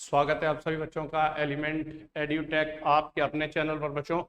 स्वागत है आप सभी बच्चों का एलिमेंट एड्यूटेक आपके अपने चैनल पर बच्चों।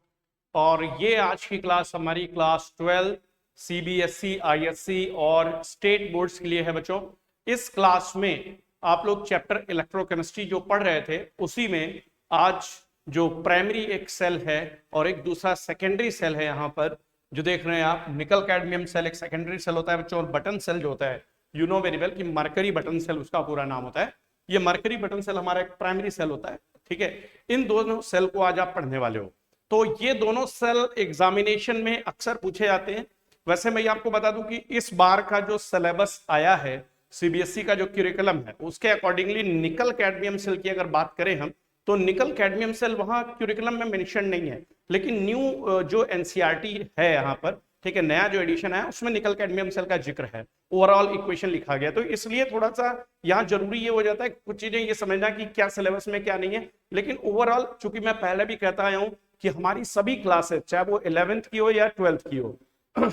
और ये आज की क्लास हमारी क्लास 12 सीबीएसई, आईएससी और स्टेट बोर्ड्स के लिए है बच्चों। इस क्लास में आप लोग चैप्टर इलेक्ट्रोकेमिस्ट्री जो पढ़ रहे थे उसी में आज जो प्राइमरी एक सेल है और एक दूसरा सेकेंडरी सेल है, यहाँ पर जो देख रहे हैं आप, निकल कैडमियम सेल एक सेकेंडरी सेल होता है बच्चों, और बटन सेल जो होता है यू नो वेरी वेल कि मरकरी बटन सेल उसका पूरा नाम होता है। ये मरकरी बटन सेल हमारा एक प्राइमरी सेल होता है, ठीक है। इन दोनों सेल को आज आप पढ़ने वाले हो। तो ये दोनों सेल एग्जामिनेशन में अक्सर पूछे जाते हैं। वैसे मैं आपको बता दूं कि इस बार का जो सिलेबस आया है सीबीएसई का जो करिकुलम है उसके अकॉर्डिंगली निकल कैडमियम सेल की अगर बात करें हम, तो निकल कैडमियम सेल वहां करिकुलम में मेंशन नहीं है, लेकिन न्यू जो एनसीईआरटी है यहाँ पर, ठीक है, नया जो एडिशन है उसमें निकल कैडमियम सेल का जिक्र है, ओवरऑल इक्वेशन लिखा गया। तो इसलिए थोड़ा सा यहाँ जरूरी ये हो जाता है कुछ चीजें ये समझना कि क्या सिलेबस में क्या नहीं है। लेकिन ओवरऑल चूंकि मैं पहले भी कहता आया हूँ कि हमारी सभी क्लासेस चाहे वो 11th की हो या 12th की हो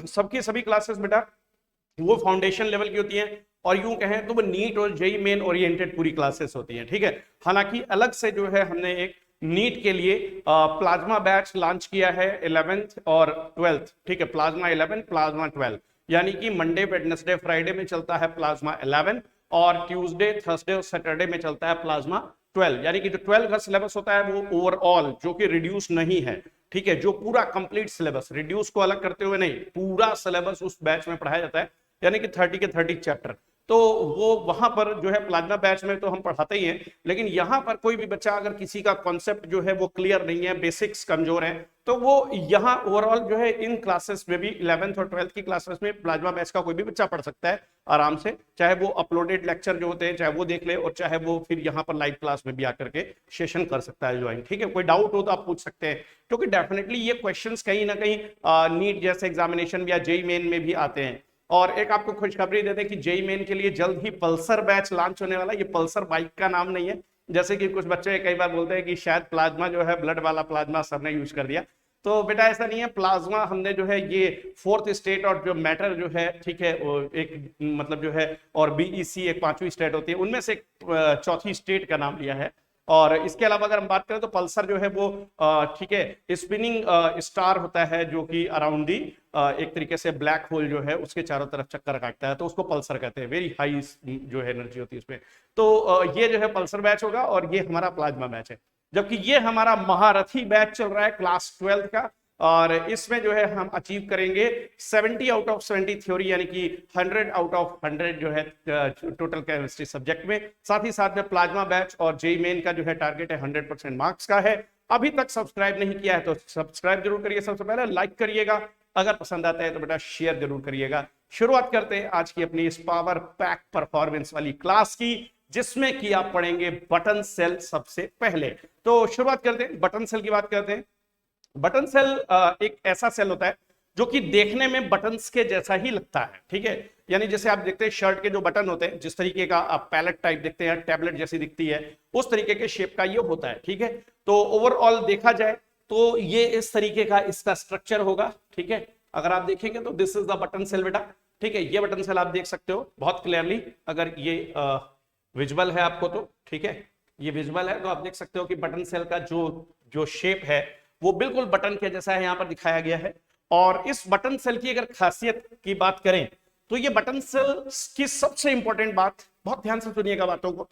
सबकी सभी क्लासेस बेटा वो फाउंडेशन लेवल की होती हैं, और यूं कहें तो वो नीट और जेई मेन ओरिएंटेड पूरी क्लासेस होती हैं, ठीक है। हालांकि अलग से जो है हमने एक नीट के लिए प्लाज्मा बैच लॉन्च किया है 11th और 12th, ठीक है, प्लाज्मा 11 प्लाज्मा 12, यानी कि मंडे वेडनेसडे फ्राइडे में चलता है प्लाज्मा 11 और ट्यूसडे थर्सडे और सैटरडे में चलता है प्लाज्मा 12। यानी कि जो 12 का सिलेबस होता है वो ओवरऑल जो कि रिड्यूस नहीं है, ठीक है, जो पूरा कंप्लीट सिलेबस, रिड्यूस को अलग करते हुए नहीं, पूरा सिलेबस उस बैच में पढ़ाया जाता है, यानी कि 30 के 30 चैप्टर। तो वो वहां पर जो है प्लाज्मा बैच में तो हम पढ़ाते ही हैं, लेकिन यहाँ पर कोई भी बच्चा अगर किसी का कॉन्सेप्ट जो है वो क्लियर नहीं है, बेसिक्स कमजोर है, तो वो यहाँ ओवरऑल जो है इन क्लासेस में भी 11th और 12th की क्लासेस में प्लाज्मा बैच का कोई भी बच्चा पढ़ सकता है आराम से, चाहे वो अपलोडेड लेक्चर जो होते हैं चाहे वो देख ले, और चाहे वो फिर यहाँ पर लाइव क्लास में भी आकर के सेशन कर सकता है ज्वाइन, ठीक है। कोई डाउट हो तो आप पूछ सकते हैं, क्योंकि डेफिनेटली ये क्वेश्चंस कहीं ना कहीं नीट जैसे एग्जामिनेशन या जेई मेन में भी आते हैं। और एक आपको खुशखबरी देते हैं कि जेई मेन के लिए जल्द ही पल्सर बैच लॉन्च होने वाला है। ये पल्सर बाइक का नाम नहीं है, जैसे कि कुछ बच्चे कई बार बोलते हैं कि शायद प्लाज्मा जो है ब्लड वाला प्लाज्मा सर ने यूज कर दिया, तो बेटा ऐसा नहीं है। प्लाज्मा हमने जो है ये फोर्थ स्टेट और जो मैटर जो है, ठीक है, एक मतलब जो है, और बीईसी एक 5वीं स्टेट होती है, उनमें से एक चौथी स्टेट का नाम लिया है। और इसके अलावा अगर हम बात करें तो पल्सर जो है वो ठीक है स्पिनिंग स्टार होता है जो कि अराउंड दी एक तरीके से ब्लैक होल जो है उसके चारों तरफ चक्कर काटता है, तो उसको पल्सर कहते हैं। वेरी हाई जो है एनर्जी होती है उसमें। तो ये जो है पल्सर बैच होगा और ये हमारा प्लाज्मा बैच है, जबकि ये हमारा महारथी बैच चल रहा है क्लास 12 का, और इसमें जो है हम अचीव करेंगे 70 आउट ऑफ 70 थ्योरी, यानी कि 100 आउट ऑफ 100 जो है टोटल केमिस्ट्री सब्जेक्ट में। साथ ही साथ में प्लाज्मा बैच और जेई मेन का जो है टारगेट है 100% मार्क्स का है। अभी तक सब्सक्राइब नहीं किया है तो सब्सक्राइब जरूर करिए, सबसे पहले लाइक करिएगा, अगर पसंद आता है तो बेटा शेयर जरूर करिएगा। शुरुआत करते हैं आज की अपनी इस पावर पैक परफॉर्मेंस वाली क्लास की, जिसमें कि आप पढ़ेंगे बटन सेल सबसे पहले। तो शुरुआत करते हैं, बटन सेल की बात करते हैं। बटन सेल एक ऐसा सेल होता है जो कि देखने में बटन्स के जैसा ही लगता है, ठीक है। यानी जैसे आप देखते हैं शर्ट के जो बटन होते हैं, जिस तरीके का आप पैलेट टाइप देखते हैं, टैबलेट जैसी दिखती है, उस तरीके के शेप का ये होता है, ठीक है। तो ओवरऑल देखा जाए तो ये इस तरीके का इसका स्ट्रक्चर होगा, ठीक है। अगर आप देखेंगे तो this is the button cell बेटा, ठीक है। ये बटन सेल आप देख सकते हो बहुत क्लियरली, अगर ये विजुअल है आपको तो, ठीक है, ये विजुअल है तो आप देख सकते हो कि बटन सेल का जो जो शेप है वो बिल्कुल बटन के जैसा है, यहाँ पर दिखाया गया है। और इस बटन सेल की अगर खासियत की बात करें तो ये बटन सेल की सबसे इंपॉर्टेंट बात, बहुत ध्यान से सुनिएगा बातों को।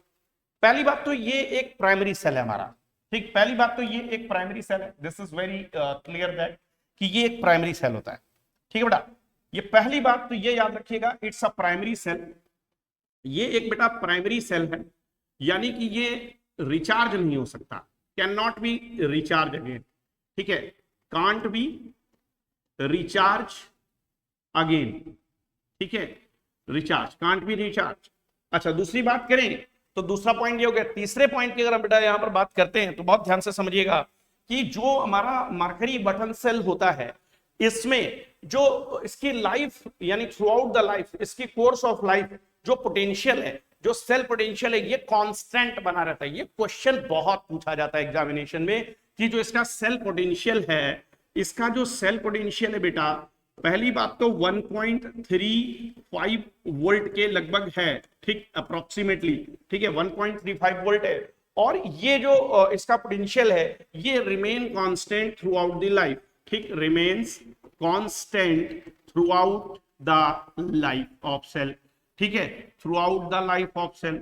पहली बात तो ये एक प्राइमरी सेल है हमारा, ठीक, पहली बात तो ये एक प्राइमरी सेल है, this is very clear that कि ये एक प्राइमरी सेल होता है, ठीक है बेटा। ये पहली बात तो ये याद रखिएगा, इट्स अ प्राइमरी सेल। ये एक बेटा प्राइमरी सेल है, यानी कि ये रिचार्ज नहीं हो सकता, can not be recharge again, ठीक है, कांट बी रिचार्ज अगेन, ठीक है, रिचार्ज कांट बी रिचार्ज। अच्छा, दूसरी बात करें तो दूसरा पॉइंट ये हो गया। तीसरे पॉइंट की अगर हम बेटा यहां पर बात करते हैं तो बहुत ध्यान से समझिएगा कि जो हमारा मरकरी बटन सेल होता है, इसमें जो इसकी लाइफ यानी थ्रू आउट द लाइफ, इसकी कोर्स ऑफ लाइफ जो पोटेंशियल है, जो सेल पोटेंशियल है, ये कांस्टेंट बना रहता है। ये क्वेश्चन बहुत पूछा जाता है एग्जामिनेशन में कि जो इसका सेल पोटेंशियल है, इसका जो सेल पोटेंशियल है बेटा, पहली बात तो 1.35 वोल्ट के लगभग है, ठीक, अप्रोक्सीमेटली, ठीक है, 1.35 वोल्ट है। और ये जो इसका पोटेंशियल है ये remain constant throughout the life, ठीक, remains constant throughout the life of cell, ठीक है, throughout the life of cell,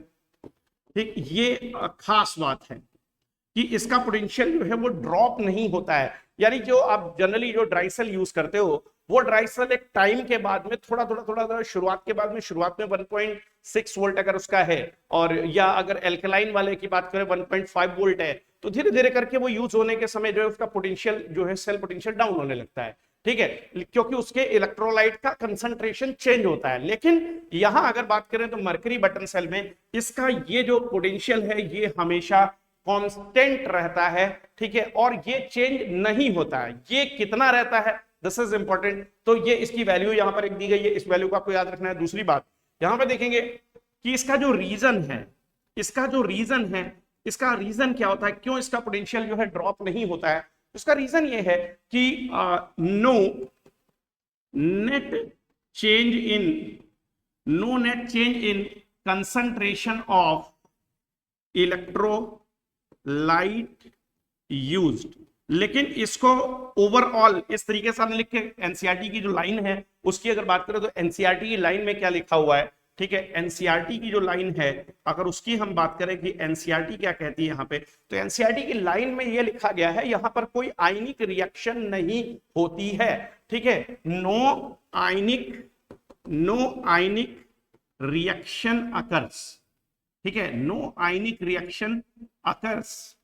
ठीक। ये खास बात है कि इसका पोटेंशियल जो है वो ड्रॉप नहीं होता है, यानी जो आप जनरली जो ड्राई सेल यूज करते हो वो ड्राई सेल एक टाइम के बाद में थोड़ा शुरुआत के बाद में, शुरुआत में 1.6 वोल्ट अगर उसका है, और या अगर एल्कलाइन वाले की बात करें 1.5 वोल्ट है, तो धीरे धीरे करके वो यूज होने के समय जो है उसका पोटेंशियल जो है सेल पोटेंशियल डाउन होने लगता है, ठीक है, क्योंकि उसके इलेक्ट्रोलाइट का कंसंट्रेशन चेंज होता है। लेकिन यहां अगर बात करें तो मरकरी बटन सेल में इसका ये जो पोटेंशियल है ये हमेशा कांस्टेंट रहता है, ठीक है, और ये चेंज नहीं होता है। ये कितना रहता है, दिस इज इंपॉर्टेंट। तो ये इसकी वैल्यू यहां पर एक दी गई है, इस वैल्यू को आपको याद रखना है। दूसरी बात यहां पर देखेंगे कि इसका जो रीजन है, इसका रीजन क्या होता है, क्यों इसका पोटेंशियल जो है ड्रॉप नहीं होता है। इसका रीजन ये है कि no net change in concentration of electrolyte used. लेकिन इसको ओवरऑल इस तरीके से हमने लिख के एनसीईआरटी की जो लाइन है उसकी अगर बात करें तो एनसीईआरटी की लाइन में क्या लिखा हुआ है, ठीक है, एनसीईआरटी की जो लाइन है अगर उसकी हम बात करें कि एनसीईआरटी क्या कहती है यहाँ पे, तो एनसीईआरटी की लाइन में ये लिखा गया है यहाँ पर कोई आयनिक रिएक्शन नहीं होती है, ठीक है, नो आयनिक रिएक्शन अकर्स, ठीक है, नो आयनिक रिएक्शन अकर्स,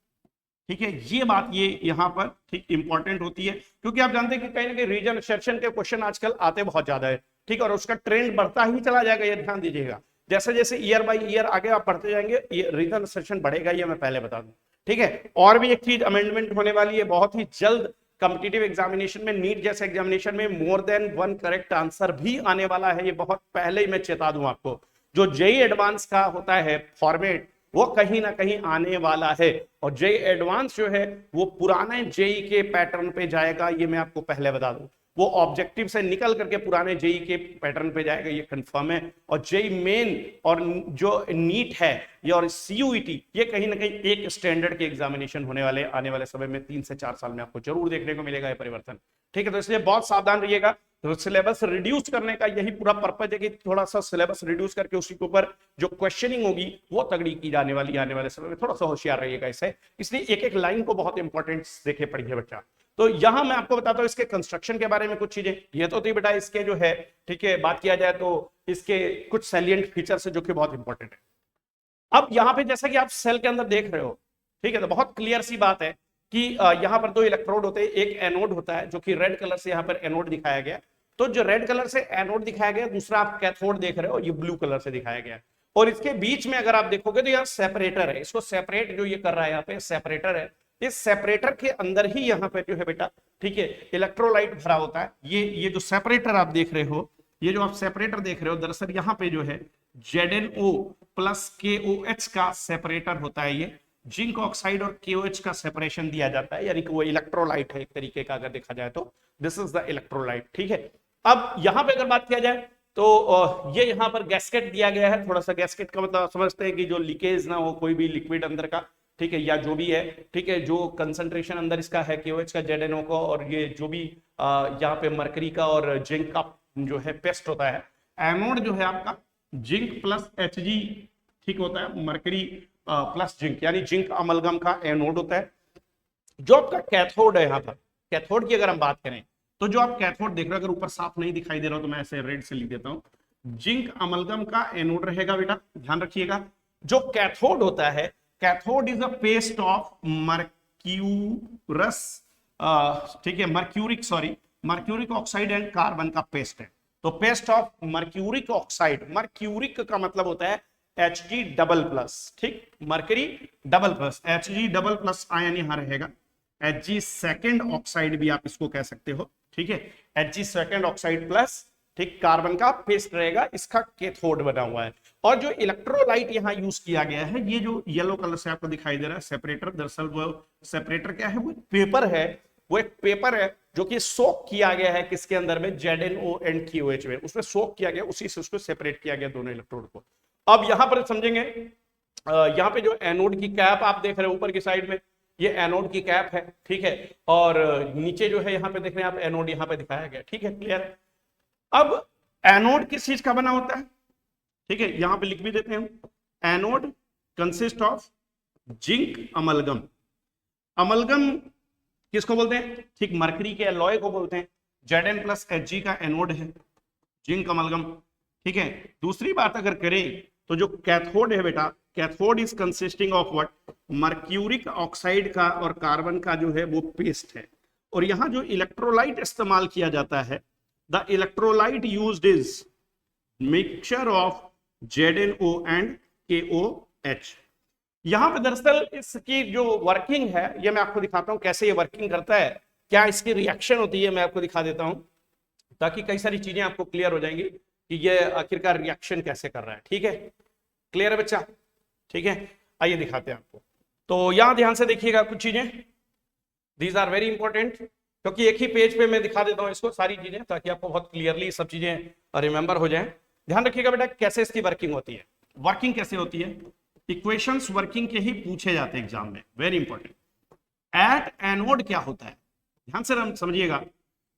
ठीक है। ये बात ये यहां पर ठीक इंपॉर्टेंट होती है, क्योंकि आप जानते हैं कि कहीं ना कहीं रीजन सेक्शन के क्वेश्चन आजकल आते बहुत ज्यादा है, ठीक, और उसका ट्रेंड बढ़ता ही चला जाएगा, ये ध्यान दीजिएगा। जैसे जैसे ईयर बाय ईयर आगे आप बढ़ते जाएंगे ये रीजन सेक्शन बढ़ेगा, ये मैं पहले बता दूं, ठीक है। और भी एक चीज अमेंडमेंट होने वाली है बहुत ही जल्द, कॉम्पिटिटिव एग्जामिनेशन में, नीट जैसे एग्जामिनेशन में more than one correct answer भी आने वाला है, ये बहुत पहले ही मैं चेता दूं आपको। जो जेई एडवांस का होता है फॉर्मेट वो कहीं ना कहीं आने वाला है, और जेई एडवांस जो है वो पुराने जेई के पैटर्न पे जाएगा, ये मैं आपको पहले बता दूं। वो ऑब्जेक्टिव से निकल करके पुराने जेई के पैटर्न पे जाएगा, ये कंफर्म है। और जेई मेन और जो नीट है ये और सीयूईटी ये कहीं ना कहीं एक स्टैंडर्ड के एग्जामिनेशन होने वाले आने वाले समय में 3 से 4 साल में आपको जरूर देखने को मिलेगा ये परिवर्तन, ठीक है। तो इसलिए बहुत सावधान रहिएगा। तो सिलेबस रिड्यूस करने का यही पूरा पर्पज है कि थोड़ा सा सिलेबस रिड्यूस करके उसी के ऊपर जो क्वेश्चनिंग होगी वो तगड़ी की जाने वाली आने वाले समय में, थोड़ा सा होशियार रहिएगा इससे। इसलिए एक एक लाइन को बहुत इंपॉर्टेंट देखे पढ़िए बच्चा। तो यहां मैं आपको बताता हूं इसके कंस्ट्रक्शन के बारे में कुछ चीजें। ये तो थी बेटा इसके जो है, ठीक है, बात किया जाए तो इसके कुछ सैलिएंट फीचर्स है जो कि बहुत इंपॉर्टेंट है। अब यहां पे जैसा कि आप सेल के अंदर देख रहे हो, ठीक है, तो बहुत क्लियर सी बात है कि यहां पर 2 इलेक्ट्रोड होते हैं, एक एनोड होता है जो कि रेड कलर से यहां पर एनोड दिखाया गया, तो जो रेड कलर से एनोड दिखाया गया, दूसरा आप कैथोड देख रहे हो ये ब्लू कलर से दिखाया गया। और इसके बीच में अगर आप देखोगे तो यहाँ सेपरेटर है, इसको सेपरेट जो ये कर रहा है यहाँ पे सेपरेटर है। इस सेपरेटर के अंदर ही यहाँ पे जो है बेटा, ठीक है, इलेक्ट्रोलाइट भरा होता है। ये जो सेपरेटर आप देख रहे हो, ये जो आप सेपरेटर देख रहे हो, दरअसल यहाँ पे जो है ZnO प्लस KOH का सेपरेटर होता है। ये जिंक ऑक्साइड और KOH का सेपरेशन दिया जाता है, यानी कि वो इलेक्ट्रोलाइट है एक तरीके का अगर देखा जाए तो, दिस इज द इलेक्ट्रोलाइट, ठीक है। अब यहां पे अगर बात किया जाए तो ये यहां पर गैस्केट दिया गया है। थोड़ा सा गैस्केट का मतलब समझते हैं कि जो लीकेज ना हो कोई भी लिक्विड अंदर का, ठीक है, या जो भी है, ठीक है, जो कंसंट्रेशन अंदर इसका है KOH का, ZnO का, और ये जो भी यहाँ पे मरकरी का और जिंक का जो है पेस्ट होता है। एनोड जो है आपका जिंक प्लस Hg, ठीक होता है, मरकरी प्लस जिंक, यानी जिंक अमलगम का एनोड होता है। जो आपका कैथोड है यहाँ पर, कैथोड की अगर हम बात करें तो जो आप कैथोड देख रहे हो, अगर ऊपर साफ नहीं दिखाई दे रहा हो तो मैं ऐसे रेड से लिख देता हूं, जिंक अमलगम का एनोड रहेगा बेटा, ध्यान रखिएगा। जो कैथोड होता है, cathode is a paste of mercurous, ठीक है, मर्क्यूरिक ऑक्साइड एंड कार्बन का पेस्ट है। तो paste of mercuric oxide, mercuric का मतलब होता है Hg डबल प्लस, ठीक, mercury double plus, Hg double plus ion यहां रहेगा। Hg सेकेंड ऑक्साइड भी आप इसको कह सकते हो, ठीक है, Hg सेकेंड ऑक्साइड प्लस, ठीक, कार्बन का पेस्ट रहेगा, इसका कैथोड बना हुआ है। और जो इलेक्ट्रोलाइट यहाँ यूज किया गया है, ये जो येलो कलर से आपको दिखाई दे रहा है सेपरेटर, दरअसल वो सेपरेटर क्या है, वो पेपर है, वो एक पेपर है जो कि सोक किया गया है किसके अंदर में, ZnO एंड KOH में, उसमें सोक किया गया, उसी से उसको सेपरेट किया गया दोनों इलेक्ट्रोड को। अब यहां पर समझेंगे यहाँ पे जो एनोड की कैप आप देख रहे हो ऊपर की साइड में, ये एनोड की कैप है, ठीक है। और नीचे जो है यहाँ पे देख रहे हैं आप, एनोड यहाँ पे दिखाया गया, ठीक है, क्लियर। अब एनोड किस चीज का बना होता है, ठीक है, यहां पे लिख भी देते हैं हम। Anode consist of zinc amalgam. Amalgam किसको बोलते हैं, ठीक, मरकरी के एलॉय को बोलते हैं। Zn+Hg का एनोड है जिंक अमलगम, ठीक है। दूसरी बात अगर करें तो जो कैथोड है बेटा, cathode is consisting of what, mercuric oxide का और कार्बन का जो है वो पेस्ट है। और यहां जो इलेक्ट्रोलाइट इस्तेमाल किया जाता है, the electrolyte used is mixture of ZnO and KOH। यहां पे दरअसल इसकी जो वर्किंग है, ये मैं आपको दिखाता हूं कैसे ये वर्किंग करता है, क्या इसकी रिएक्शन होती है, मैं आपको दिखा देता हूं, ताकि कई सारी चीजें आपको क्लियर हो जाएंगी कि ये आखिरकार रिएक्शन कैसे कर रहा है, ठीक है। क्लियर है बच्चा, ठीक है। आइए दिखाते हैं आपको। तो यहां ध्यान से देखिएगा कुछ चीजें, दीज आर वेरी इंपॉर्टेंट, क्योंकि एक ही पेज पे मैं दिखा देता हूं इसको सारी चीजें, ताकि आपको बहुत क्लियरली सब चीजें रिमेंबर हो जाएं। ध्यान रखिएगा बेटा कैसे इसकी वर्किंग होती है। वर्किंग कैसे होती है, इक्वेशंस वर्किंग के ही पूछे जाते हैं एग्जाम में, वेरी इंपॉर्टेंट। एट एनोड क्या होता है, ध्यान से समझिएगा।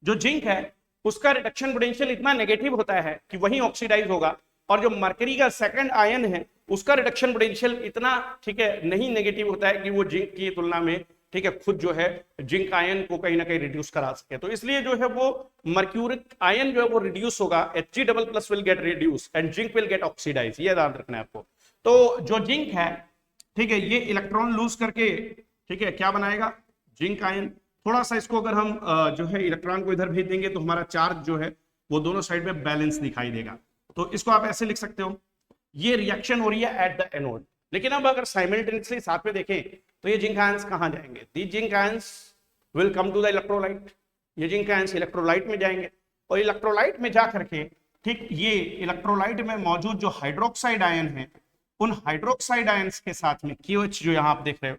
जो जिंक है उसका रिडक्शन पोटेंशियल इतना नेगेटिव होता है कि वही ऑक्सीडाइज होगा, और जो मरकरी का सेकंड आयन है उसका रिडक्शन पोटेंशियल इतना, ठीक है, नहीं नेगेटिव होता है कि वो जिंक की तुलना में, ठीक है, खुद जो है जिंक आयन को कहीं ना कहीं रिड्यूस करा सके। तो इसलिए जो है वो मर्क्यूरिक आयन जो है वो रिड्यूस होगा, Hg++ will get reduce and zinc will get oxidise, ये ध्यान रखना है आपको। तो जो जिंक है, ठीक है, ये इलेक्ट्रॉन लूज करके, ठीक है, क्या बनाएगा, जिंक आयन। थोड़ा सा इसको अगर हम जो है इलेक्ट्रॉन को इधर भेज देंगे तो हमारा चार्ज जो है वो दोनों साइड में बैलेंस दिखाई देगा। तो इसको आप ऐसे लिख सकते हो, ये रिएक्शन हो रही है एट द एनोड। लेकिन अब अगर साइमल्टेनियसली साथ में देखें तो ये जिंक आयंस कहां जाएंगे, the zinc ions will come to the electrolyte. ये जिंक आयंस इलेक्ट्रोलाइट में जाएंगे, और इलेक्ट्रोलाइट में जा करके, ठीक, ये इलेक्ट्रोलाइट में मौजूद जो हाइड्रोक्साइड आयन है, उन हाइड्रोक्साइड आयंस के साथ में KOH जो यहां आप देख रहे हो,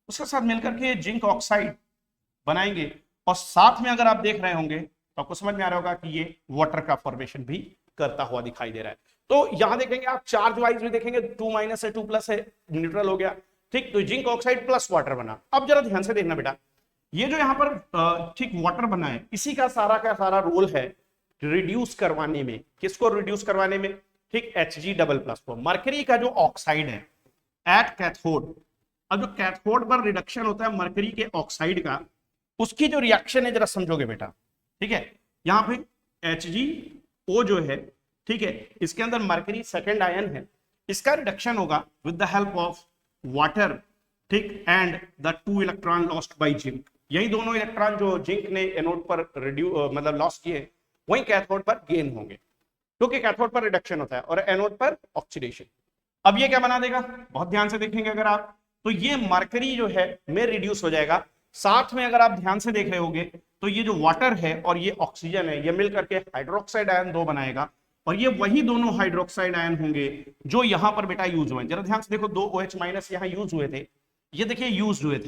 उसके साथ मिलकर के जिंक ऑक्साइड बनाएंगे। और साथ में अगर आप देख रहे होंगे तो आपको समझ में आ रहा होगा कि ये वाटर का फॉर्मेशन भी करता हुआ दिखाई दे रहा है। तो यहां देखेंगे आप चार्ज वाइज भी देखेंगे, 2- है 2+ है, न्यूट्रल हो गया, ठीक। तो जिंक ऑक्साइड प्लस वाटर बना। अब जरा ध्यान से देखना बेटा, ये जो यहां पर ठीक वाटर बना है, इसी का सारा रोल है रिड्यूस करवाने में। किसको रिड्यूस करवाने में, ठीक, Hg++ को। मरकरी का जो ऑक्साइड है एट कैथोड, अब जो कैथोड पर रिडक्शन होता है मरकरी के ऑक्साइड का, उसकी जो रिएक्शन है जरा समझोगे बेटा, ठीक है। यहां पे HgO जो है, ठीक है, इसके अंदर मरकरी सेकंड आयन है, इसका रिडक्शन होगा with the help of water, ठीक, and the 2 electron lost by zinc. यही दोनों इलेक्ट्रॉन जो जिंक ने एनोड पर मतलब लॉस किए, वही कैथोड पर गेन होंगे, क्योंकि कैथोड पर रिडक्शन होता है और एनोड पर ऑक्सीडेशन। अब ये क्या बना देगा, बहुत ध्यान से देखेंगे अगर आप, तो ये मरकरी जो है में रिड्यूस हो जाएगा। साथ में अगर आप ध्यान से देख रहे होंगे तो ये जो वाटर है और ये ऑक्सीजन है, ये मिलकर के हाइड्रोक्साइड आयन 2 बनाएगा, और ये वही दोनों हाइड्रोक्साइड आयन होंगे जो यहां पर बेटा यूज हुए। जरा ध्यान से देखो, 2 OH- यहां यूज हुए थे, ये देखिए यूज हुए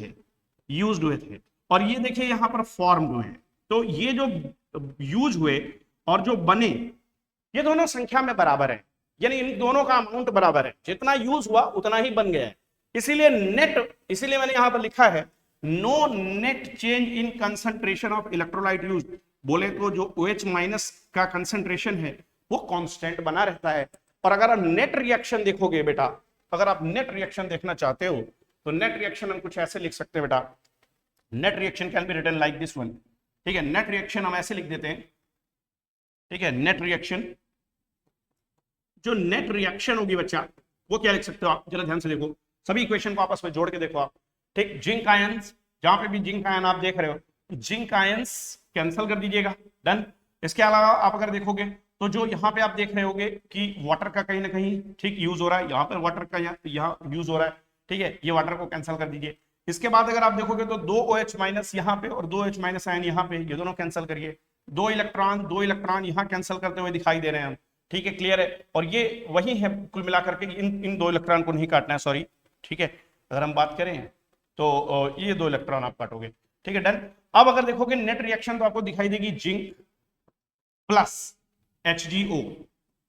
थे, और ये देखिए यहां पर फॉर्म हुए हैं। तो ये जो यूज हुए और जो बने, ये दोनों संख्या में बराबर है, यानी इन दोनों का अमाउंट बराबर है, जितना यूज हुआ उतना ही बन गया है। इसीलिए मैंने यहां पर लिखा है no net change in concentration of electrolyte use. बोले तो जो OH- का कंसंट्रेशन है वो कांस्टेंट बना रहता है। और अगर आप नेट रिएक्शन देखोगे बेटा, अगर आप नेट रिएक्शन देखना चाहते हो तो नेट रिएक्शन हम कुछ ऐसे लिख सकते हैं बेटा, net reaction can be written like this one, ठीक है। नेट रिएक्शन हम ऐसे लिख देते हैं, ठीक है। नेट रिएक्शन, जो नेट रिएक्शन होगी बच्चा, वो क्या लिख सकते हो आप, जरा ध्यान से देखो, सभी इक्वेशन को आपस में जोड़ के देखो आप, ठीक। जिंक आयंस, जहां पे भी जिंक आयन आप देख रहे हो, जिंक आयंस कैंसिल कर दीजिएगा, डन। इसके अलावा आप अगर देखोगे तो जो यहाँ पे आप देख रहे होगे कि वाटर का कहीं ना कहीं, ठीक, यूज हो रहा है, यहाँ पर वाटर का यहाँ यूज हो रहा है, ठीक है, ये वाटर को कैंसिल कर दीजिए। इसके बाद अगर आप देखोगे तो 2 OH- यहाँ पे और 2 H- आयन यहाँ पे, ये दोनों कैंसिल करिए, 2 इलेक्ट्रॉन यहाँ कैंसिल करते हुए दिखाई दे रहे हैं हम, ठीक है, क्लियर है। और ये वही है कुल मिलाकर के, इन 2 इलेक्ट्रॉन को नहीं काटना है, सॉरी, ठीक है। अगर हम बात करें तो ये 2 इलेक्ट्रॉन आप काटोगे, ठीक है, डन। अब अगर देखोगे नेट रिएक्शन तो आपको दिखाई देगी जिंक प्लस HgO,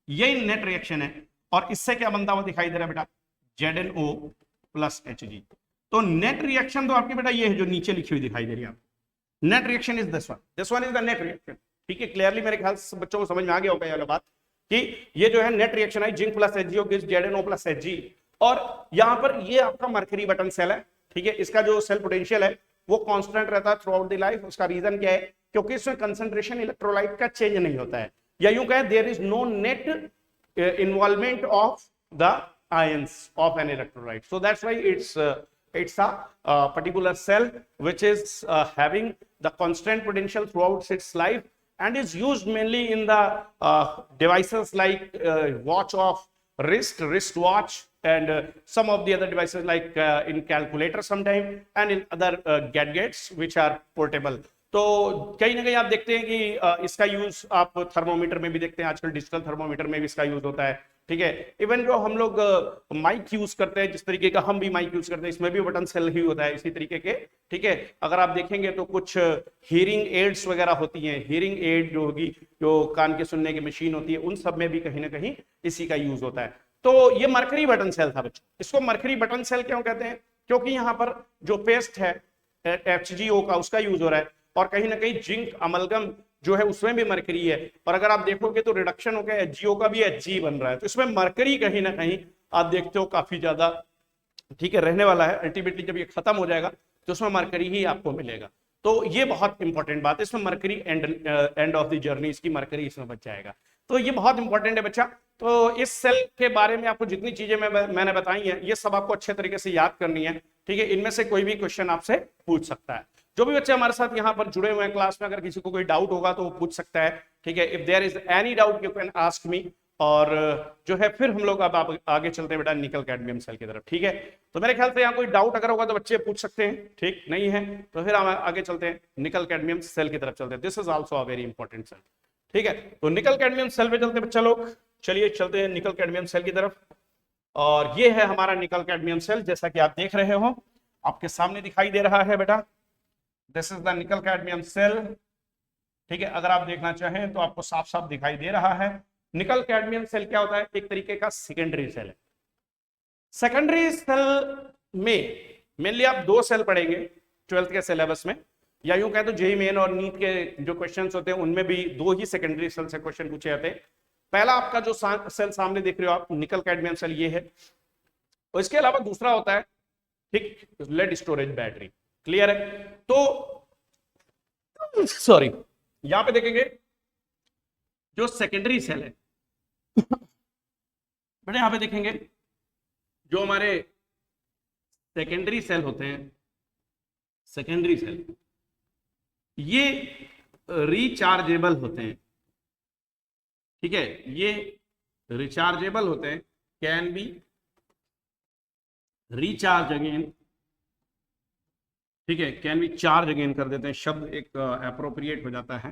यही नेट रिएक्शन है। और इससे क्या बनता हुआ दिखाई दे रहा है बेटा, ZnO प्लस Hg। तो नेट रिएक्शन तो आपकी बेटा ये है जो नीचे लिखी हुई दिखाई दे रही है आपको। Net reaction is this one is the net reaction. ठीक है, क्लियरली मेरे ख्याल से बच्चों को समझ में आ गया होगा ये वाला बात कि ये जो है नेट रिएक्शन है zinc plus HgO gives ZnO plus Hg। और यहां पर ये आपका मरकरी बटन सेल है। ठीक है, इसका जो सेल पोटेंशियल है वो कांस्टेंट रहता है थ्रू आउट द लाइफ। उसका रीजन क्या है? क्योंकि इसमें कंसंट्रेशन इलेक्ट्रोलाइट का चेंज नहीं होता है, या यूं कहें there is no net involvement of the ions of an electrolyte. So that's why it's a particular cell which is having the constant potential throughout its life and is used mainly in the devices like watch of wrist watch and some of the other devices like in calculator sometime and in other gadgets which are portable. तो कहीं ना कहीं आप देखते हैं कि इसका use आप थर्मोमीटर में भी देखते हैं, आजकल डिजिटल थर्मोमीटर में भी इसका यूज होता है। ठीक है, इवन जो हम लोग माइक यूज करते हैं, जिस तरीके का हम भी माइक यूज करते हैं, इसमें भी बटन सेल ही होता है इसी तरीके के। ठीक है, अगर आप देखेंगे तो कुछ हियरिंग एड्स वगैरह होती हैं, हियरिंग एड जो होगी, जो कान के सुनने की मशीन होती है, उन सब में भी कहीं ना कहीं इसी का यूज होता है। तो ये मरकरी बटन सेल था बच्चों। इसको मरकरी बटन सेल क्यों कहते हैं? क्योंकि यहाँ पर जो पेस्ट है HgO का, उसका यूज हो रहा है, और कहीं ना कहीं जिंक अमलगम जो है उसमें भी मरकरी है, और अगर आप देखोगे तो रिडक्शन होकर HgO का भी Hg बन रहा है। तो इसमें मरकरी कहीं ना कहीं आप देखते हो काफी ज्यादा, ठीक है, रहने वाला है। अल्टीमेटली जब ये खत्म हो जाएगा तो उसमें मरकरी ही आपको मिलेगा। तो ये बहुत इंपॉर्टेंट बात है, इसमें mercury end of the journey इसकी मरकरी इसमें बच जाएगा। तो ये बहुत इंपॉर्टेंट है बच्चा। तो इस सेल के बारे में आपको जितनी चीजें मैंने बताई हैं, ये सब आपको अच्छे तरीके से याद करनी है। ठीक है, इनमें से कोई भी क्वेश्चन आपसे पूछ सकता है। जो भी बच्चे हमारे साथ यहाँ पर जुड़े हुए हैं क्लास में, अगर किसी को कोई डाउट होगा तो वो पूछ सकता है। ठीक है, if there is any doubt you can ask me. और जो है फिर हम लोग अब आप आगे चलते हैं बेटा निकल कैडमियम सेल की तरफ। ठीक है, तो मेरे ख्याल से यहाँ कोई डाउट अगर होगा तो बच्चे पूछ सकते हैं। ठीक नहीं है तो फिर हम आगे चलते हैं, निकल कैडमियम सेल की तरफ चलते हैं। This is also a very important cell. ठीक है, तो निकल कैडमियम सेल पे चलते हैं बच्चा लोग। चलिए चलते हैं निकल कैडमियम सेल की तरफ। और ये है हमारा निकल कैडमियम सेल, जैसा कि आप देख रहे हो, आपके सामने दिखाई दे रहा है बेटा। This is the nickel cadmium cell. ठीक है, अगर आप देखना चाहें तो आपको साफ साफ दिखाई दे रहा है। निकल कैडमियम सेल क्या होता है? एक तरीके का सेकेंडरी सेल है। सेकेंडरी सेल में मेनली आप दो सेल पढ़ेंगे 12th के सिलेबस में, या यूं कहें तो जेईई मेन और नीट के जो क्वेश्चंस होते हैं उनमें भी दो ही सेकेंडरी सेल से क्वेश्चन पूछे जाते हैं। पहला आपका जो सेल सामने देख रहे हो आप, निकल कैडमियम सेल, ये है। और इसके अलावा दूसरा होता है, ठीक, लेड स्टोरेज बैटरी। क्लियर है? तो सॉरी, यहां पे देखेंगे जो सेकेंडरी सेल है बेटा, यहां पे देखेंगे जो हमारे सेकेंडरी सेल होते हैं, सेकेंडरी सेल ये रिचार्जेबल होते हैं। ठीक है, ये रिचार्जेबल होते हैं, कैन बी रिचार्ज अगेन। ठीक है, कैन बी चार्ज अगेन कर देते हैं, शब्द एक अप्रोप्रिएट हो जाता है,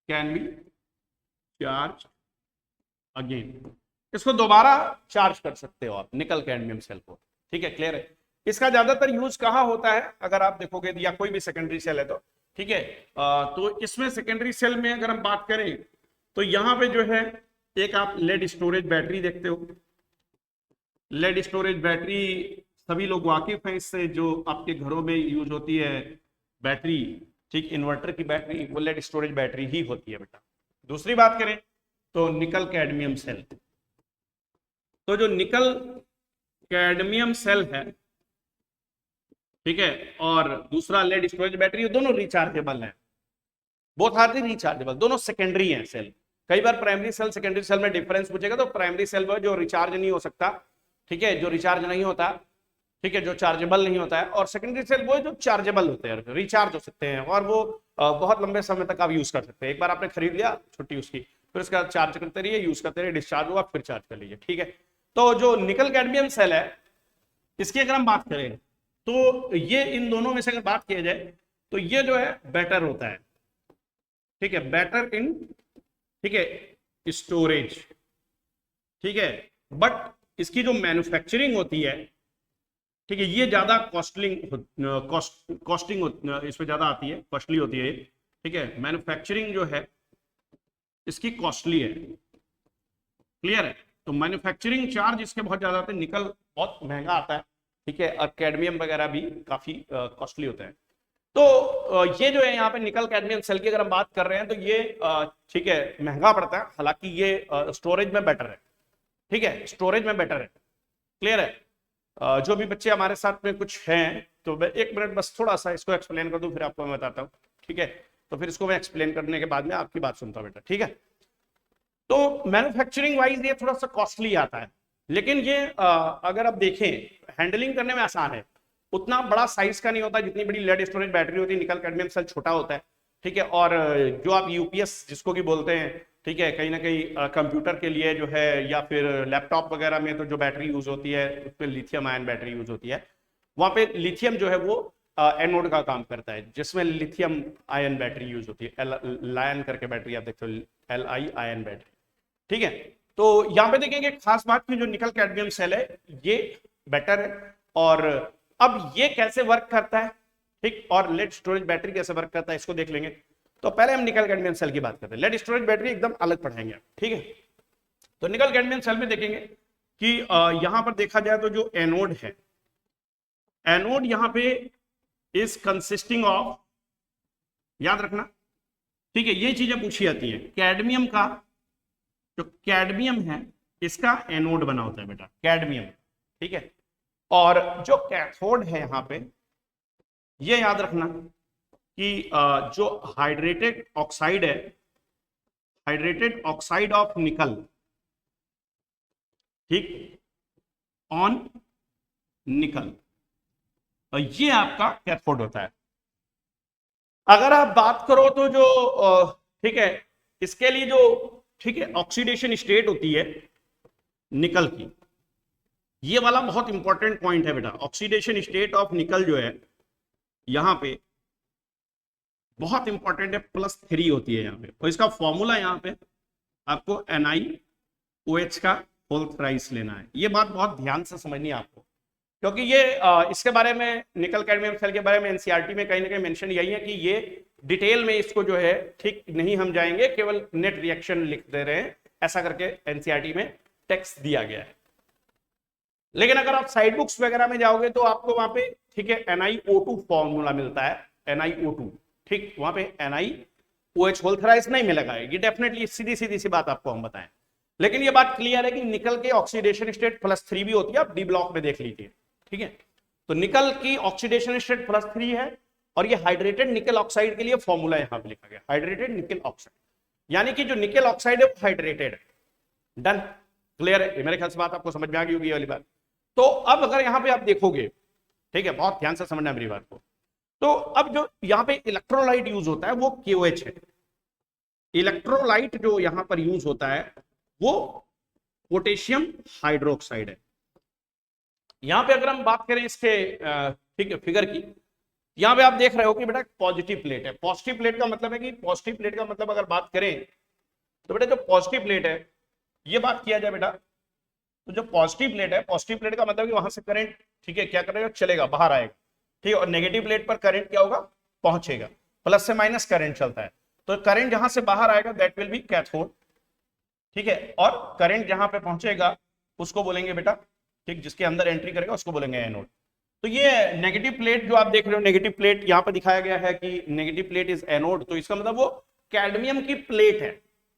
कैन बी चार्ज अगेन। इसको दोबारा चार्ज कर सकते हो आप निकल कैडमियम सेल को। ठीक है, क्लियर है? इसका ज्यादातर यूज कहाँ होता है अगर आप देखोगे, या कोई भी सेकेंडरी सेल है तो, ठीक है, तो इसमें सेकेंडरी सेल में अगर हम बात करें तो यहां पे जो है एक आप लेड स्टोरेज बैटरी देखते हो। लेड स्टोरेज बैटरी सभी लोग वाकिफ हैं इससे, जो आपके घरों में यूज होती है बैटरी, ठीक, इन्वर्टर की बैटरी, वो लेड स्टोरेज बैटरी ही होती है बेटा। दूसरी बात करें तो निकल कैडमियम सेल, तो जो निकल कैडमियम सेल है, ठीक है, और दूसरा लेड स्टोरेज बैटरी, दोनों रिचार्जेबल है। बोथ आर दी रिचार्जेबल, दोनों सेकेंडरी हैं सेल। कई बार प्राइमरी सेल सेकेंडरी सेल में डिफरेंस पूछेगा तो प्राइमरी सेल वो जो रिचार्ज नहीं हो सकता, ठीक है, जो रिचार्ज नहीं होता, ठीक है, जो चार्जेबल नहीं होता है, और सेकेंडरी सेल वो जो चार्जेबल होते हैं, रिचार्ज हो सकते हैं, और वो बहुत लंबे समय तक आप यूज कर सकते हैं। एक बार आपने खरीद लिया छुट्टी उसकी, फिर उसका चार्ज करते रहिए, यूज करते रहिए, डिस्चार्ज हुआ फिर चार्ज कर लीजिए। ठीक है, तो जो निकल कैडमियम सेल है, इसकी अगर हम बात करें तो ये इन दोनों में से अगर बात किया जाए तो ये जो है बेटर होता है। ठीक है, बेटर इन, ठीक है, स्टोरेज। ठीक है, बट इसकी जो मैन्युफैक्चरिंग होती है, ठीक है, ये ज्यादा कॉस्टिंग इसमें ज्यादा आती है, कॉस्टली होती है। ठीक है, मैन्युफैक्चरिंग जो है इसकी कॉस्टली है। क्लियर है? तो मैन्युफैक्चरिंग चार्ज इसके बहुत ज्यादा आते हैं, निकल बहुत महंगा आता है, ठीक है, और कैडमियम वगैरह भी काफी कॉस्टली होते हैं। तो ये जो है यहाँ पे निकल कैडमियम सेल की अगर हम बात कर रहे हैं तो ये ठीक है महंगा पड़ता है, हालांकि ये स्टोरेज में बेटर है, ठीक है, स्टोरेज में बेटर है। क्लियर है? जो भी बच्चे हमारे साथ में कुछ हैं तो मैं 1 मिनट बस थोड़ा सा इसको एक्सप्लेन कर दूं, फिर आपको मैं बताता हूँ, ठीक है। तो फिर इसको मैं एक्सप्लेन करने के बाद में आपकी बात सुनता हूँ बेटा, ठीक है। तो मैन्युफैक्चरिंग वाइज ये थोड़ा सा कॉस्टली आता है, लेकिन ये अगर आप देखें हैंडलिंग करने में आसान है, उतना बड़ा साइज का नहीं होता जितनी बड़ी लेड स्टोरेज बैटरी होती है, निकल कैडमियम सेल छोटा होता है, ठीक है। और जो आप यूपीएस जिसको की बोलते हैं, ठीक है, कहीं ना कहीं कंप्यूटर के लिए जो है या फिर लैपटॉप वगैरह में तो जो बैटरी यूज होती है उसमें लिथियम आयन बैटरी यूज होती है, वहां पे लिथियम जो है वो एनोड का काम करता है, जिसमें लिथियम आयन बैटरी यूज होती है, लायन करके बैटरी आप देखते हो, LI आयन बैटरी, ठीक है। तो यहां पे देखेंगे खास बात की जो निकल कैडमियम सेल है ये बेटर है। और अब ये कैसे वर्क करता है, ठीक, और लेड स्टोरेज बैटरी कैसे वर्क करता है इसको देख लेंगे। तो पहले हम निकल कैडमियम सेल की बात करते हैं, लेड स्टोरेज बैटरी एकदम अलग पढ़ेंगे, ठीक है। तो निकल कैडमियम सेल में देखेंगे कि यहां पर देखा जाए तो जो एनोड है, एनोड यहां पे इज कंसिस्टिंग ऑफ, याद रखना, ठीक है, ये चीजें पूछी जाती है। कैडमियम का जो कैडमियम है इसका एनोड बना होता है बेटा, कैडमियम, ठीक है। और जो कैथोड है यहां पे, ये याद रखना कि जो हाइड्रेटेड ऑक्साइड है, हाइड्रेटेड ऑक्साइड ऑफ निकल, ठीक, ऑन निकल, ये आपका कैथोड होता है। अगर आप बात करो तो जो ठीक है इसके लिए जो, ठीक है, ऑक्सीडेशन स्टेट होती है निकल की, ये वाला बहुत इंपॉर्टेंट पॉइंट है बेटा। ऑक्सीडेशन स्टेट ऑफ निकल जो है यहां पे बहुत इंपॉर्टेंट है, +3 होती है यहाँ पे, और इसका फॉर्मूला यहाँ पे आपको NiOH का होल थ्राइस लेना है। ये बात बहुत ध्यान से समझनी है आपको, क्योंकि ये इसके बारे में, निकल कैडमियम सेल के बारे में एनसीईआरटी में कहीं ना कहीं मेंशन यही है कि ये डिटेल में इसको जो है ठीक नहीं हम जाएंगे, केवल नेट रिएक्शन लिख दे रहे हैं, ऐसा करके एनसीईआरटी में टेक्स्ट दिया गया है। लेकिन अगर आप साइड बुक्स वगैरह में जाओगे तो आपको वहां पे, ठीक है, NiO2 फॉर्मूला मिलता है, NiO2, ठीक, वहां पे NiOH होल थ्राइस नहीं मिलेगा। ये डेफिनेटली सीधी सीधी सी बात आपको हम बताएं, लेकिन ये बात क्लियर है कि निकल के ऑक्सीडेशन स्टेट +3 भी होती है, आप डी ब्लॉक में देख लीजिए, ठीक है। तो निकल की ऑक्सीडेशन स्टेट +3 है, और ये हाइड्रेटेड निकल ऑक्साइड के लिए फॉर्मूला यहां पे लिखा गया, हाइड्रेटेड निकल ऑक्साइड, यानी कि जो निकल ऑक्साइड है वो हाइड्रेटेड है। डन, क्लियर है? मेरे ख्याल से बात आपको समझ में आ गई होगी ये वाली बात। तो अब अगर यहां पे आप देखोगे, ठीक है, बहुत ध्यान से समझना मेरी बात को, तो अब जो यहां पे इलेक्ट्रोलाइट यूज होता है वो KOH है। इलेक्ट्रोलाइट जो यहां पर यूज होता है वो पोटेशियम हाइड्रोक्साइड है। यहां पे अगर हम बात करें इसके, ठीक है, फिगर की, यहां पे आप देख रहे हो कि बेटा पॉजिटिव प्लेट है। पॉजिटिव प्लेट का मतलब है कि, पॉजिटिव प्लेट का मतलब अगर बात करें तो बेटा जो पॉजिटिव प्लेट है, ये बात किया जाए बेटा, तो जो पॉजिटिव प्लेट है, पॉजिटिव प्लेट का मतलब कि वहां से करंट, ठीक है, क्या करेगा, चलेगा, बाहर आएगा, ठीक है। और नेगेटिव प्लेट पर करंट क्या होगा, पहुंचेगा, प्लस से माइनस करंट चलता है, तो करंट जहां से बाहर आएगा दैट विल बी कैथोड, ठीक है। और करंट जहां पे पहुंचेगा उसको बोलेंगे बेटा, ठीक, जिसके अंदर एंट्री करेगा उसको बोलेंगे एनोड। तो ये नेगेटिव प्लेट जो आप देख रहे हो, नेगेटिव प्लेट यहां पर दिखाया गया है कि नेगेटिव प्लेट इज एनोड, तो इसका मतलब वो कैडमियम की प्लेट है,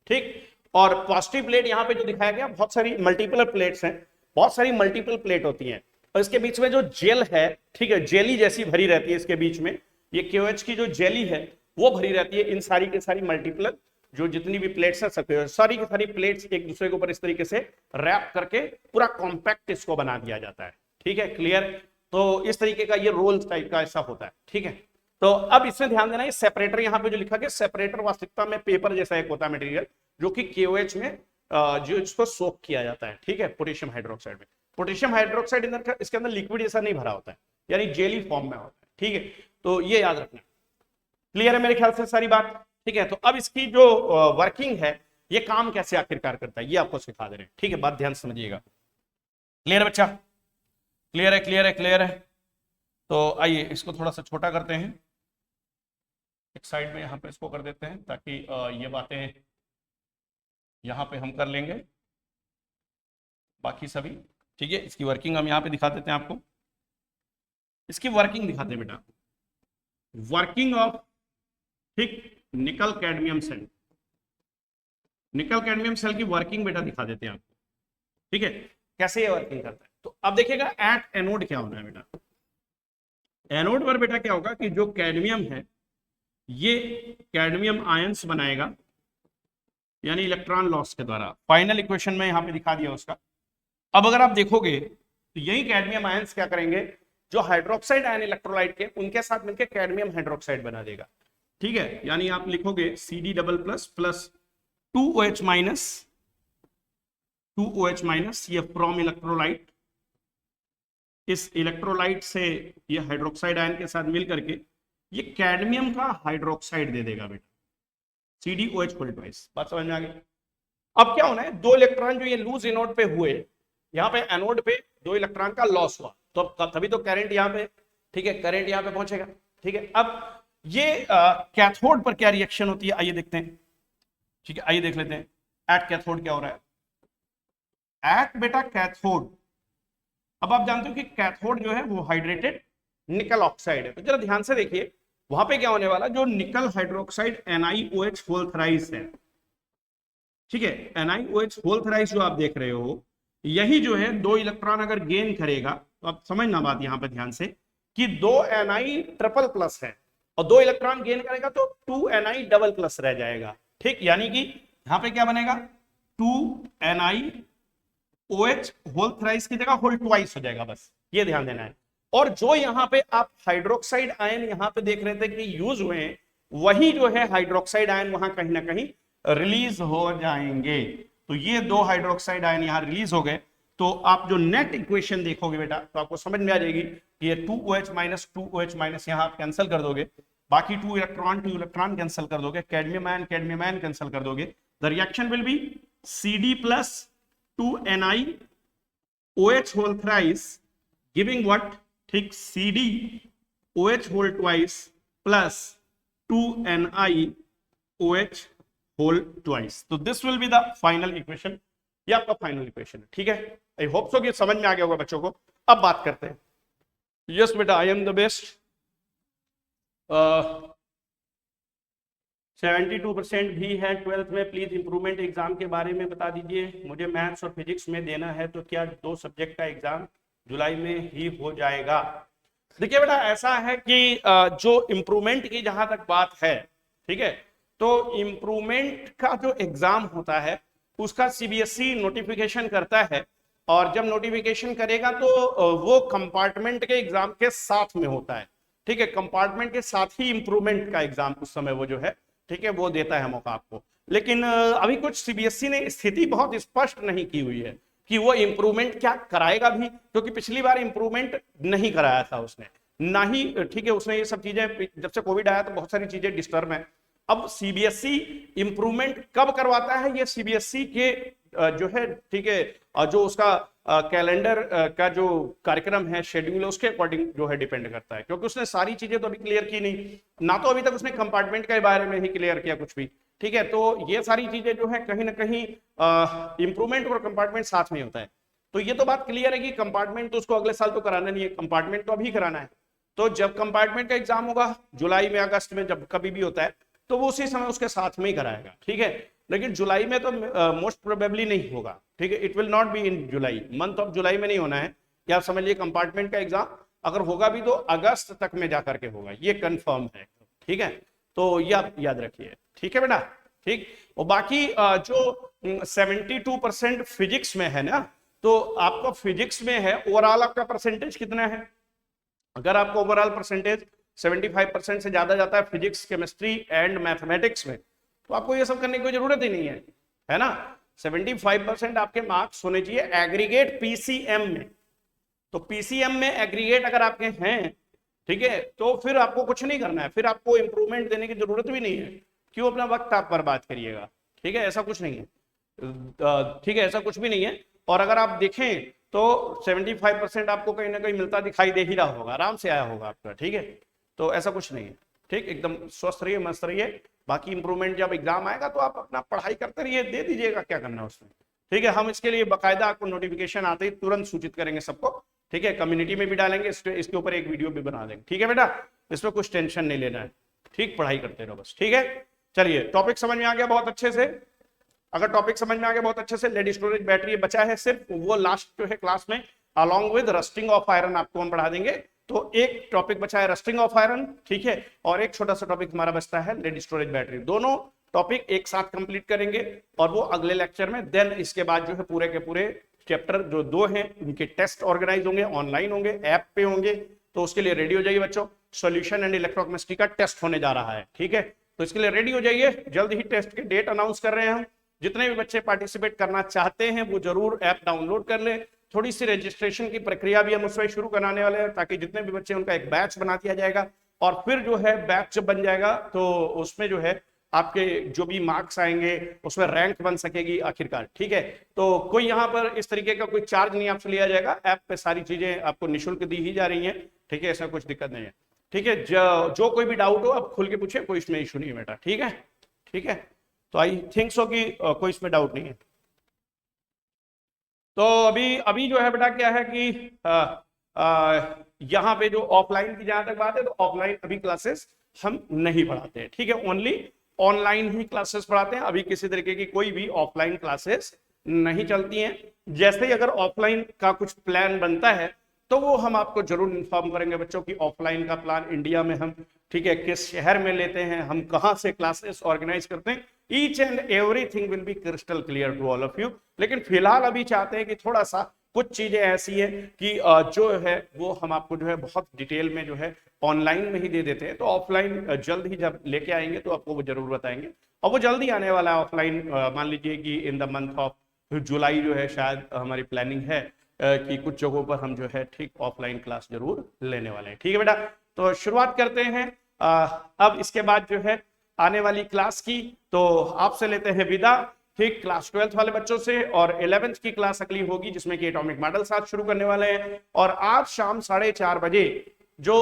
ठीक। और पॉजिटिव प्लेट यहाँ पे जो दिखाया गया, बहुत सारी मल्टीपल प्लेट्स हैं, बहुत सारी मल्टीपल प्लेट होती हैं, और इसके बीच में जो जेल है, ठीक है, जेली जैसी भरी रहती है इसके बीच में, ये KOH की जो जेली है वो भरी रहती है। इन सारी की सारी मल्टीपल जो जितनी भी प्लेट्स हैं, सारी की सारी प्लेट्स एक दूसरे के ऊपर इस तरीके से रैप करके पूरा कॉम्पैक्ट इसको बना दिया जाता है, ठीक है, क्लियर। तो इस तरीके का ये रोल टाइप का ऐसा होता है, ठीक है। तो अब इसमें ध्यान देना, ये सेपरेटर यहाँ पे जो लिखा गया, सेपरेटर वास्तविकता में पेपर जैसा एक होता है मटेरियल, जो कि KOH में जो इसको सोक किया जाता है, ठीक है, पोटेशियम हाइड्रोक्साइड में। पोटेशियम हाइड्रोक्साइड इसके अंदर लिक्विड जैसा नहीं भरा होता है, यानी जेली फॉर्म में होता है, ठीक है। तो ये याद रखना, क्लियर है मेरे ख्याल से सारी बात, ठीक है। तो अब इसकी जो वर्किंग है, ये काम कैसे आखिरकार करता है, ये आपको सिखा दे रहे हैं, ठीक है, बात ध्यान से समझिएगा। क्लियर है बच्चा? क्लियर है, क्लियर है, क्लियर है। तो आइए इसको थोड़ा सा छोटा करते हैं, एक साइड में यहाँ पे इसको कर देते हैं, ताकि ये बातें यहाँ पे हम कर लेंगे, बाकी सभी ठीक है, इसकी वर्किंग हम यहाँ पे दिखा देते हैं आपको, इसकी वर्किंग दिखाते हैं बेटा, वर्किंग ऑफ ठीक nickel cadmium cell, nickel cadmium cell की वर्किंग बेटा दिखा देते हैं आपको, ठीक है, कैसे ये वर्किंग करता है। तो अब देखिएगा एट एनोड क्या होना है बेटा, एनोड पर बेटा क्या होगा कि जो कैडमियम है ये कैडमियम आयंस बनाएगा, यानी इलेक्ट्रॉन लॉस के द्वारा, फाइनल इक्वेशन में यहां पे दिखा दिया उसका। अब अगर आप देखोगे तो यही कैडमियम आयंस क्या करेंगे, जो हाइड्रोक्साइड आयन इलेक्ट्रोलाइट के उनके साथ मिलकर कैडमियम हाइड्रोक्साइड बना देगा, ठीक है, यानी आप लिखोगे CD double plus plus 2OH minus, 2OH minus, ये फ्रॉम इलेक्ट्रोलाइट, इस इलेक्ट्रोलाइट से ये हाइड्रोक्साइड आयन के साथ मिल करके ये कैडमियम का हाइड्रोक्साइड दे देगा बेटा, CdOH फुल ट्वाइस। बात समझ में आ गई। अब क्या होना है, दो इलेक्ट्रॉन जो ये लूज एनोड पे हुए, यहाँ पे एनोड पे दो इलेक्ट्रॉन का लॉस हुआ, तो तभी तो करंट यहाँ पे, ठीक है, करंट यहाँ पे पहुंचेगा, ठीक है। अब ये कैथोड पर क्या रिएक्शन होती है आइए देखते हैं, ठीक है, आइए देख लेते हैं एट कैथोड क्या हो रहा है। एट बेटा कैथोड, अब आप जानते हो कि कैथोड जो है वो हाइड्रेटेड निकल ऑक्साइड है, तो जरा ध्यान से देखिए वहां पे क्या होने वाला, जो निकल हाइड्रोक्साइड NiOH होल थ्राइस है, ठीक है, NiOH होल थ्राइस जो आप देख रहे हो, यही जो है दो इलेक्ट्रॉन अगर गेन करेगा, तो आप समझना बात यहां पे ध्यान से कि 2 Ni ट्रिपल प्लस है और 2 इलेक्ट्रॉन गेन करेगा तो 2 Ni डबल प्लस रह जाएगा, ठीक, यानी कि यहां पे क्या बनेगा 2 NiOH होल थ्राइस की जगह होल ट्वाइस हो जाएगा, बस ये ध्यान देना है। और जो यहाँ पे आप हाइड्रोक्साइड आयन यहाँ पे देख रहे थे कि यूज हुए हैं, वही जो है हाइड्रोक्साइड आयन वहां कहीं ना कहीं रिलीज हो जाएंगे, तो ये दो हाइड्रोक्साइड आयन यहाँ रिलीज हो गए, तो आप जो नेट इक्वेशन देखोगे बेटा तो आपको समझ में आ जाएगी कि ये 2OH माइनस 2OH माइनस यहाँ आप कैंसिल कर दोगे, बाकी 2 इलेक्ट्रॉन कैंसिल कर दोगे, कैडमियम आयन कैंसिल कर दोगे, the reaction will be CD plus 2 NiOH whole thrice giving what, ठीक, CdOH whole twice plus 2 NiOH whole twice, तो this will be the final equation, ये आपका फाइनल इक्वेशन है, ठीक है। आई होप सो कि समझ में आ गया होगा बच्चों को। अब बात करते हैं, यस बेटा आई एम द बेस्ट, 72% भी है 12th में, प्लीज इंप्रूवमेंट एग्जाम के बारे में बता दीजिए, मुझे मैथ्स और फिजिक्स में देना है, तो क्या 2 सब्जेक्ट का एग्जाम जुलाई में ही हो जाएगा। देखिए बेटा ऐसा है कि जो इम्प्रूवमेंट की जहां तक बात है, ठीक है, तो इम्प्रूवमेंट का जो एग्जाम होता है उसका CBSE नोटिफिकेशन करता है, और जब नोटिफिकेशन करेगा तो वो कंपार्टमेंट के एग्जाम के साथ में होता है, ठीक है, कंपार्टमेंट के साथ ही इम्प्रूवमेंट का एग्जाम उस समय वो जो है, ठीक है, वो देता है मौका आपको। लेकिन अभी कुछ CBSE ने स्थिति बहुत स्पष्ट नहीं की हुई है कि वो इम्प्रूवमेंट क्या कराएगा भी, क्योंकि पिछली बार इम्प्रूवमेंट नहीं कराया था उसने, ना ही, ठीक है, उसने ये सब चीजें, जब से कोविड आया तो बहुत सारी चीजें डिस्टर्ब है। अब CBSE इम्प्रूवमेंट कब करवाता है, ये CBSE के जो है, ठीक है, जो उसका कैलेंडर का जो कार्यक्रम है, शेड्यूल है, उसके अकॉर्डिंग जो है डिपेंड करता है, क्योंकि उसने सारी चीजें तो अभी क्लियर की नहीं ना, तो अभी तक उसने कंपार्टमेंट के बारे में ही क्लियर किया कुछ भी, ठीक है, तो ये सारी चीजें जो है कहीं ना कहीं इंप्रूवमेंट और कंपार्टमेंट साथ में होता है, तो ये तो बात क्लियर है कि कंपार्टमेंट तो उसको अगले साल तो कराना नहीं है, कंपार्टमेंट तो अभी कराना है, तो जब कंपार्टमेंट का एग्जाम होगा जुलाई में, अगस्त में, जब कभी भी होता है, तो वो उसी समय उसके साथ में ही कराएगा, ठीक है, लेकिन जुलाई में तो मोस्ट प्रोबेबली नहीं होगा, ठीक है, it will not be in July, month of July में नहीं होना है, या आप समझ लीजिए कंपार्टमेंट का एग्जाम अगर होगा भी तो अगस्त तक में जाकर के होगा, ये कंफर्म है, ठीक है, तो ये आप याद रखिए, ठीक है बेटा, ठीक। और बाकी जो 72% फिजिक्स में है ना, तो आपका फिजिक्स में है, ओवरऑल आपका परसेंटेज कितना है, अगर आपको ओवरऑल परसेंटेज 75% से ज्यादा जाता है फिजिक्स, केमिस्ट्री एंड मैथमेटिक्स में, तो आपको ये सब करने की कोई जरूरत ही नहीं है ना। 75% आपके मार्क्स होने चाहिए एग्रीगेट PCM में, तो PCM में एग्रीगेट अगर आपके हैं, ठीक है, तो फिर आपको कुछ नहीं करना है, फिर आपको इंप्रूवमेंट देने की जरूरत भी नहीं है, क्यों अपना वक्त आप बर्बाद करिएगा, ठीक है, ऐसा कुछ नहीं है, ठीक है, ऐसा कुछ भी नहीं है। और अगर आप देखें तो 75% आपको कहीं ना कहीं मिलता दिखाई दे ही रहा होगा, आराम से आया होगा आपका, ठीक है, तो ऐसा कुछ नहीं है, ठीक, एकदम स्वस्थ रहिए, मस्त रहिए, बाकी इंप्रूवमेंट जब एग्जाम आएगा तो आप अपना पढ़ाई करते रहिए, दे दीजिएगा, क्या करना है उसमें, ठीक है, हम इसके लिए बाकायदा आपको नोटिफिकेशन आते ही तुरंत सूचित करेंगे सबको। ठीक है, कम्युनिटी में भी डालेंगे, इसके ऊपर एक वीडियो भी बना देंगे। ठीक है बेटा, इसमें कुछ टेंशन नहीं लेना है। ठीक, पढ़ाई करते रहो बस। ठीक है, चलिए टॉपिक समझ में आ गया बहुत अच्छे से। अगर टॉपिक समझ में आ गया बहुत अच्छे से, लेड स्टोरेज बैटरी बचा है सिर्फ वो लास्ट जो है क्लास में along with rusting of iron आपको हम पढ़ा देंगे। तो एक टॉपिक बचा है रस्टिंग ऑफ आयरन, ठीक है, और एक छोटा सा टॉपिक हमारा बचता है लेड स्टोरेज बैटरी। दोनों टॉपिक एक साथ कंप्लीट करेंगे और वो अगले लेक्चर में। देन इसके बाद जो है पूरे के पूरे चैप्टर जो 2 हैं उनके टेस्ट ऑर्गेनाइज होंगे, ऑनलाइन होंगे, ऐप पे होंगे। तो उसके लिए रेडी हो जाइए बच्चों, सॉल्यूशन एंड इलेक्ट्रोकेमिस्ट्री का टेस्ट होने जा रहा है। ठीक है, तो इसके लिए रेडी हो जाइए, जल्द ही टेस्ट की डेट अनाउंस कर रहे हैं हम। जितने भी बच्चे पार्टिसिपेट करना चाहते हैं वो जरूर ऐप डाउनलोड कर लें। थोड़ी सी रजिस्ट्रेशन की प्रक्रिया भी हम उसमें शुरू कराने वाले हैं, ताकि जितने भी बच्चे उनका एक बैच बना दिया जाएगा। और फिर जो है बैच जब बन जाएगा तो उसमें जो है आपके जो भी मार्क्स आएंगे उसमें रैंक बन सकेगी आखिरकार। ठीक है, तो कोई यहाँ पर इस तरीके का कोई चार्ज नहीं आपसे लिया जाएगा, ऐप पे सारी चीजें आपको निःशुल्क दी ही जा रही हैं। ठीक है, इसमें कुछ दिक्कत नहीं है। ठीक है, जो कोई भी डाउट हो आप खुल के पूछे, कोई इसमें इशू नहीं है बेटा। ठीक है, ठीक है, तो आई थिंक सो कि कोई इसमें डाउट नहीं है। तो अभी अभी जो है बेटा क्या है कि यहाँ पे जो ऑफलाइन की जहां तक बात है, तो ऑफलाइन अभी क्लासेस हम नहीं पढ़ाते हैं। ठीक है, ओनली ऑनलाइन ही क्लासेस पढ़ाते हैं। अभी किसी तरीके की कोई भी ऑफलाइन क्लासेस नहीं चलती हैं। जैसे ही अगर ऑफलाइन का कुछ प्लान बनता है तो वो हम आपको जरूर इन्फॉर्म करेंगे बच्चों की ऑफलाइन का प्लान इंडिया में हम, ठीक है, किस शहर में लेते हैं, हम कहाँ से क्लासेस ऑर्गेनाइज करते हैं। Each and everything will be crystal clear to all of you. लेकिन फिलहाल अभी चाहते हैं कि थोड़ा सा कुछ चीजें ऐसी है कि जो है वो हम आपको जो है बहुत डिटेल में जो है ऑनलाइन में ही दे देते हैं। तो ऑफलाइन जल्द ही जब लेके आएंगे तो आपको वो जरूर बताएंगे, और वो जल्दी आने वाला है ऑफलाइन। मान लीजिए कि in the month of July जो है शायद हमारी प्लानिंग है कि कुछ जगहों पर हम जो है ठीक ऑफलाइन क्लास जरूर लेने वाले हैं। ठीक है बेटा, तो शुरुआत करते हैं अब इसके बाद जो है आने वाली क्लास की। तो आपसे लेते हैं विदा, ठीक, क्लास 12th वाले बच्चों से। और 11th की क्लास अगली होगी जिसमें कि एटॉमिक मॉडल्स आज शुरू करने वाले हैं। और आज शाम 4:30 बजे जो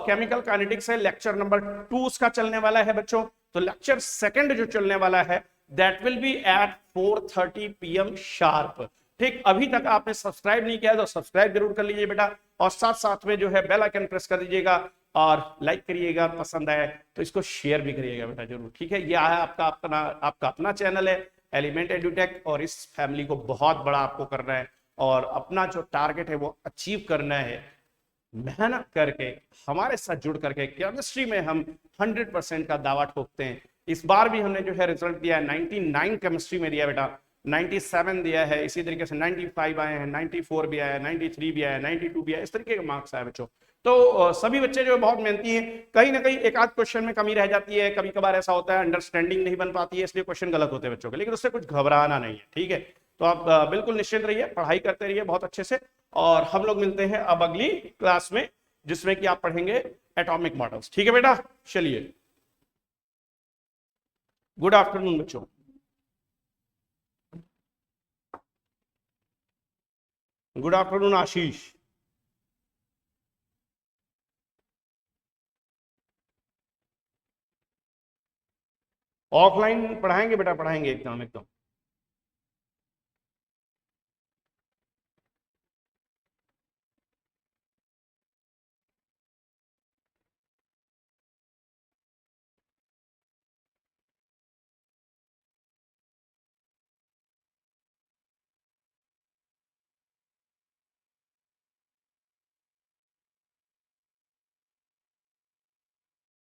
केमिकल काइनेटिक्स है लेक्चर नंबर 2 उसका चलने वाला है बच्चों। तो लेक्चर सेकंड जो चलने वाला है that will be at 4:30 PM sharp. ठीक, अभी तक आपने सब्सक्राइब नहीं किया तो सब्सक्राइब जरूर कर लीजिए बेटा, और साथ साथ में जो है बेल आइकन प्रेस कर दीजिएगा और लाइक करिएगा, पसंद आए तो इसको शेयर भी करिएगा बेटा जरूर। ठीक है, यह है आपका अपना चैनल है एलिमेंट एडुटेक, और इस फैमिली को बहुत बड़ा आपको करना है और अपना जो टारगेट है वो अचीव करना है। मेहनत करके हमारे साथ जुड़ करके केमिस्ट्री में हम 100% का दावा ठोकते हैं। इस बार भी हमने जो है रिजल्ट दिया है 99 केमिस्ट्री में दिया बेटा, 97 दिया है, इसी तरीके से 95 आए हैं, 94 भी आया, 93 भी आया, 92 भी आया, इस तरीके के मार्क्स आए बच्चों। तो सभी बच्चे जो बहुत मेहनती हैं। कहीं ना कहीं एक आध क्वेश्चन में कमी रह जाती है, कभी कभार ऐसा होता है अंडरस्टैंडिंग नहीं बन पाती है, इसलिए क्वेश्चन गलत होते हैं बच्चों के, लेकिन उससे कुछ घबराना नहीं है। ठीक है, तो आप बिल्कुल निश्चिंत रहिए, पढ़ाई करते रहिए बहुत अच्छे से। और हम लोग मिलते हैं अब अगली क्लास में जिसमें कि आप पढ़ेंगे एटॉमिक मॉडल्स। ठीक है बेटा, चलिए, गुड आफ्टरनून बच्चों। गुड आफ्टरनून आशीष। ऑफलाइन पढ़ाएंगे बेटा, पढ़ाएंगे एकदम एकदम।